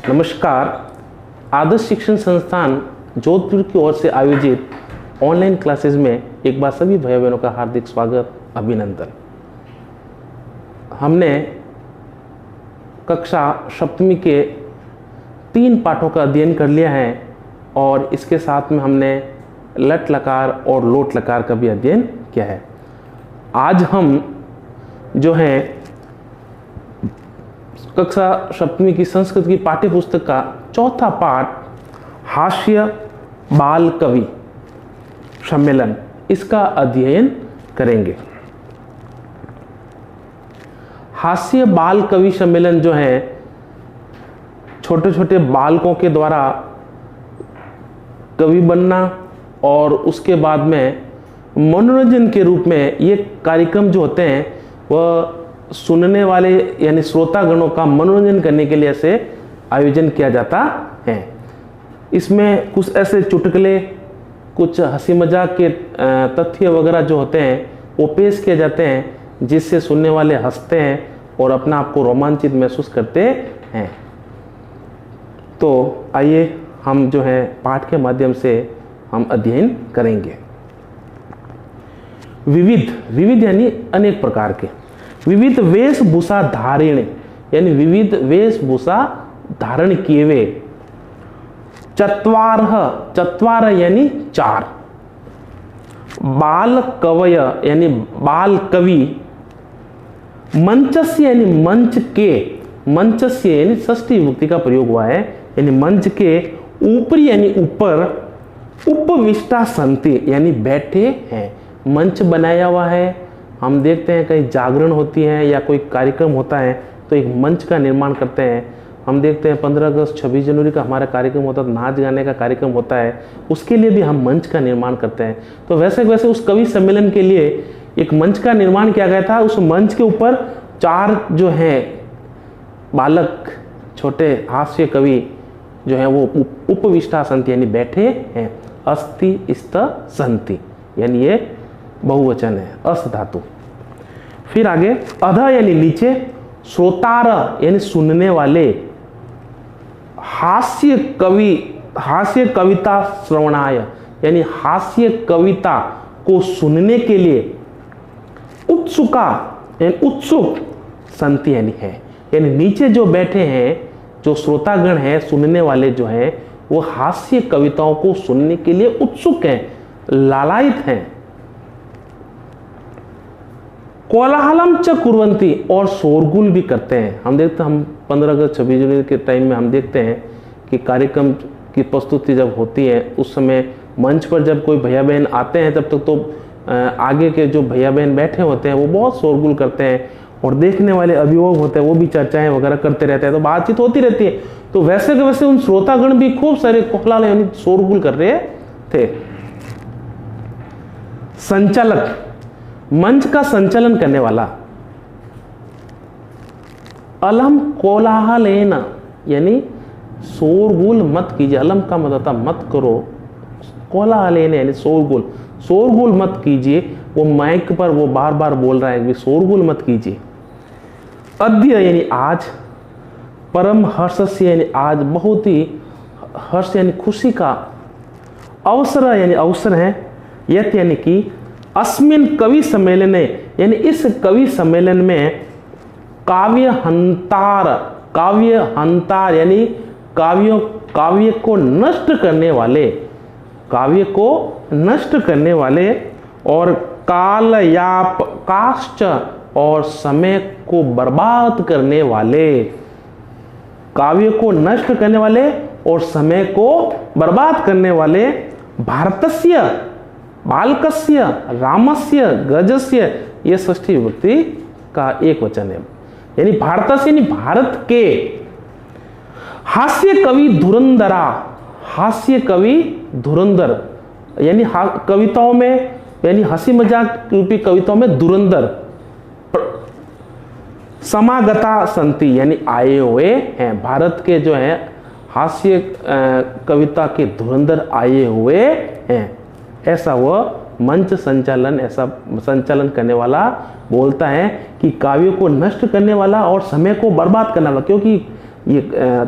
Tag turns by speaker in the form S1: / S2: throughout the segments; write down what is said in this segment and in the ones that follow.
S1: नमस्कार। आदर्श शिक्षण संस्थान जोधपुर की ओर से आयोजित ऑनलाइन क्लासेस में एक बार सभी भाई बहनों का हार्दिक स्वागत, अभिनंदन। हमने कक्षा सप्तमी के 3 पाठों का अध्ययन कर लिया है और इसके साथ में हमने लट लकार और लोट लकार का भी अध्ययन किया है। आज हम जो है कक्षा सप्तमी की संस्कृत की पाठ्य पुस्तक का चौथा पाठ हास्य बाल कवि सम्मेलन, इसका अध्ययन करेंगे। हास्य बाल कवि सम्मेलन जो है छोटे छोटे बालकों के द्वारा कवि बनना और उसके बाद में मनोरंजन के रूप में ये कार्यक्रम जो होते हैं वह सुनने वाले यानी श्रोतागणों का मनोरंजन करने के लिए ऐसे आयोजन किया जाता है। इसमें कुछ ऐसे चुटकुले, कुछ हंसी मजाक के तथ्य वगैरह जो होते हैं वो पेश किए जाते हैं, जिससे सुनने वाले हंसते हैं और अपना आप को रोमांचित महसूस करते हैं। तो आइए हम जो है पाठ के माध्यम से हम अध्ययन करेंगे। विविध यानी अनेक प्रकार के, विविध वेशभूषा धारिण यानी विविध वेशभूषा धारण किए हुए, चत्वार यानी 4, बाल कवय यानी बाल कवि, मंचस्य यानी मंचस्य यानी षष्ठी विभक्ति का प्रयोग हुआ है, यानी मंच के ऊपरी यानी ऊपर, उपविष्टा संति यानी बैठे हैं। मंच बनाया हुआ है। हम देखते हैं कहीं जागरण होती है या कोई कार्यक्रम होता है तो एक मंच का निर्माण करते हैं। हम देखते हैं 15 अगस्त 26 जनवरी का हमारा कार्यक्रम होता है, नाच गाने का कार्यक्रम होता है, उसके लिए भी हम मंच का निर्माण करते हैं। तो वैसे उस कवि सम्मेलन के लिए एक मंच का निर्माण किया गया था। उस मंच के ऊपर 4 जो हैं बालक, छोटे हास्य कवि जो हैं वो उपविष्टा संति यानी बैठे हैं। अस्ति स्त संति यानी ये बहुवचन है, अस धातु। फिर आगे अध यानी नीचे, श्रोतार यानी सुनने वाले, हास्य कविता श्रवणाय यानी हास्य कविता को सुनने के लिए, उत्सुका यानी उत्सुक, संति यानी है, यानी नीचे जो बैठे हैं, जो श्रोतागण हैं, सुनने वाले जो हैं, वो हास्य कविताओं को सुनने के लिए उत्सुक हैं, लालायित हैं। कोलाहलम च कुर्वन्ति और शोरगुल भी करते हैं। हम देखते हैं, हम 15 अगस्त 26 जनवरी के टाइम में हम देखते हैं कि कार्यक्रम की प्रस्तुति जब होती है उस समय मंच पर जब कोई भैया बहन आते हैं तब तक तो आगे के जो भैया बहन बैठे होते हैं वो बहुत शोरगुल करते हैं और देखने वाले अभिभावक होते हैं वो भी चर्चाएं वगैरह करते रहते हैं, तो बातचीत होती रहती है। तो वैसे के वैसे उन श्रोतागण भी खूब सारे कोलाहल यानी शोरगुल कर रहे थे। संचालक, मंच का संचालन करने वाला, अलम कोलाहलेन यानी शोरगुल मत कीजिए। अलम का मतलब होता मत करो, कोलाहलेन यानी शोरगुल मत कीजिए। वो माइक पर वो बार बार बोल रहा है कि शोरगुल मत कीजिए। अद्य यानी आज, परम हर्षस्य यानी आज बहुत ही हर्ष यानी खुशी का, अवसर यानी अवसर है, यत यानी कि, अस्मिन कवि सम्मेलन यानी इस कवि सम्मेलन में, काव्य हंतार यानी काव्य को नष्ट करने वाले, और कालयाप काश्च और समय को बर्बाद करने वाले, काव्य को नष्ट करने वाले और समय को बर्बाद करने वाले, भारतस्य बालकस्य रामस्य गजस्य, ये षष्ठी विभक्ति का एक वचन है, यानी भारतस्य यानी भारत के, हास्य कवि धुरंधरा, हास्य कवि धुरंधर यानी कविताओं में यानी हंसी मजाक रूपी कविताओं में धुरंधर, समागता संति यानी आए हुए हैं। भारत के जो है हास्य कविता के धुरंधर आए हुए हैं, ऐसा वह मंच संचालन ऐसा संचालन करने वाला बोलता है कि काव्य को नष्ट करने वाला और समय को बर्बाद करने वाला, क्योंकि ये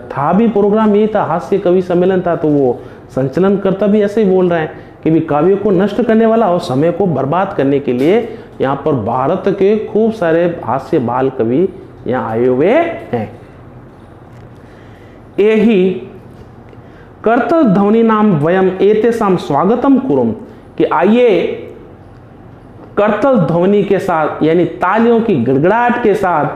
S1: था भी प्रोग्राम यही था, हास्य कवि सम्मेलन था, तो वो संचलन करता भी ऐसे ही बोल रहे हैं कि भी काव्य को नष्ट करने वाला और समय को बर्बाद करने के लिए यहाँ पर भारत के खूब सारे हास्य बाल कवि यहाँ आए हुए हैं। यही कर्तध्वनि नाम वयम एतेषाम स्वागतम कुरुम, कि आइए कर्तव्य ध्वनि के साथ यानी तालियों की गड़गड़ाहट के साथ,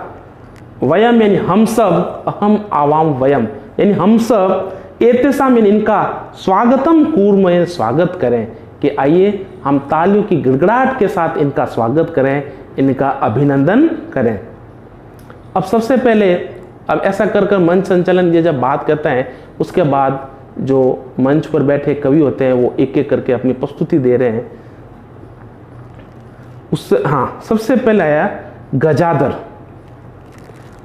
S1: वयम यानी हम सब, अहम आवाम वयम यानी हम सब, एतेषाम यानी इनका, स्वागतम कूर्म स्वागत करें, कि आइए हम तालियों की गड़गड़ाहट के साथ इनका स्वागत करें, इनका अभिनंदन करें। अब सबसे पहले अब ऐसा कर मंच संचालन ये जब बात करते हैं, उसके बाद जो मंच पर बैठे कवि होते हैं वो एक एक करके अपनी प्रस्तुति दे रहे हैं। उससे सबसे पहले आया गजाधर।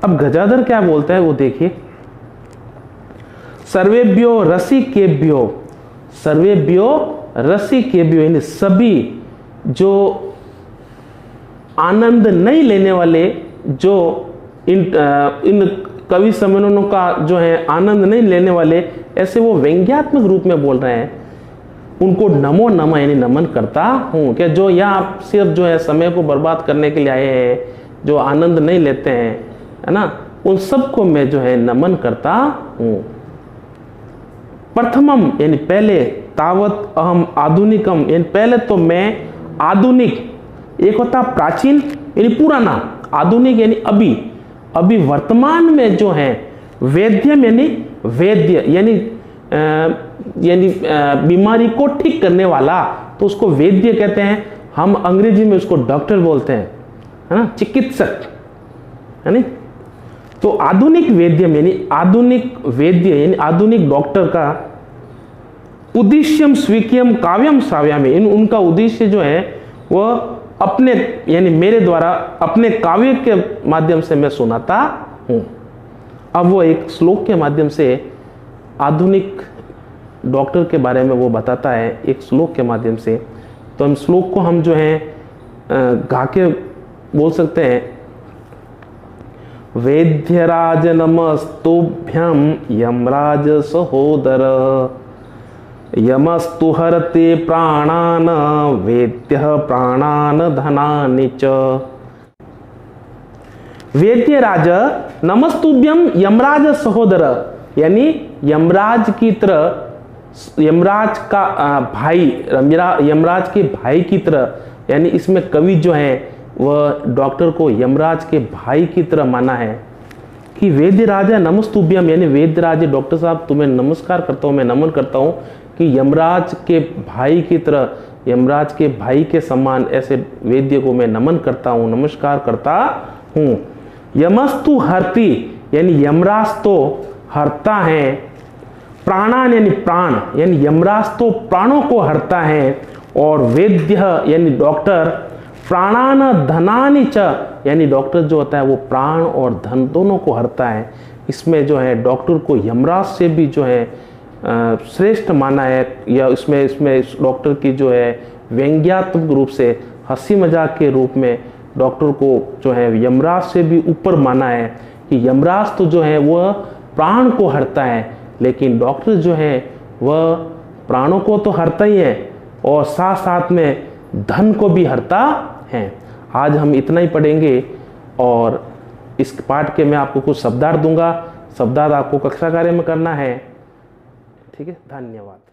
S1: अब गजाधर क्या बोलता है वो देखिए, सर्वेभ्यो रसिकेभ्यो, सर्वेभ्यो रसिकेभ्यो यानी सभी जो आनंद नहीं लेने वाले, जो इन कवि सम्मेलनों का जो है आनंद नहीं लेने वाले, ऐसे वो व्यंग्यात्मक रूप में बोल रहे हैं, उनको नमो नमः यानी नमन करता हूँ। क्या जो यहाँ सिर्फ जो है समय को बर्बाद करने के लिए आए हैं, जो आनंद नहीं लेते हैं, है ना, उन सबको मैं जो है नमन करता हूँ। प्रथमम यानी पहले, तावत अहम आधुनिकम यानी पहले तो मैं आधुनिक, एक होता प्राचीन यानी पुराना, आधुनिक यानी अभी, अभी वर्तमान में जो है, वैद्यम यानी वैद्य यानी बीमारी को ठीक करने वाला, तो उसको वैद्य कहते हैं। हम अंग्रेजी में उसको डॉक्टर बोलते हैं, है ना, चिकित्सक, है नहीं। तो आधुनिक वैद्यम यानी आधुनिक वैद्य यानी आधुनिक डॉक्टर का, उद्देश्यम स्वीक्यम काव्यम श्राव्यामि, उनका उद्देश्य जो है वह अपने यानी मेरे द्वारा अपने काव्य के माध्यम से मैं सुनाता हूं। अब वो एक श्लोक के माध्यम से आधुनिक डॉक्टर के बारे में वो बताता है, एक श्लोक के माध्यम से। तो हम श्लोक को हम जो है गा के बोल सकते हैं। वैद्यराज नमस्तुभ्यम यमराज सहोदर, यमस्तु हरते प्राणान वेद्यः प्राणान धनानि च। वैद्यराज नमस्तुभ्यम यमराज सहोदर, यानी यमराज की तरह, यमराज का भाई, यमराज के भाई की तरह, यानी इसमें कवि जो है वह डॉक्टर को यमराज के भाई की तरह माना है कि वैद्य राजा नमस्तुभ्यम यानी वैद्य राजा डॉक्टर साहब तुम्हें नमस्कार करता हूँ, मैं नमन करता हूँ कि यमराज के भाई की तरह, यमराज के भाई के समान ऐसे वैद्य को मैं नमन करता हूँ, नमस्कार करता हूँ। यमस्तु हरति यानी यमराज तो हरता है, प्राणान यानी प्राण, यानी यमराज तो प्राणों को हरता है, और वैद्य यानी डॉक्टर प्राणान धनानि च यानी डॉक्टर जो होता है वो प्राण और धन दोनों को हरता है। इसमें जो है डॉक्टर को यमराज से भी जो है श्रेष्ठ माना है, या इसमें डॉक्टर की जो है व्यंग्यात्मक रूप से हंसी मजाक के रूप में डॉक्टर को जो है यमराज से भी ऊपर माना है कि यमराज तो जो है वह प्राण को हरता है, लेकिन डॉक्टर जो है वह प्राणों को तो हरता ही है और साथ साथ में धन को भी हरता है। आज हम इतना ही पढ़ेंगे और इस पाठ के मैं आपको कुछ शब्दार्थ दूंगा, शब्दार्थ आपको कक्षा कार्य में करना है। ठीक है, धन्यवाद।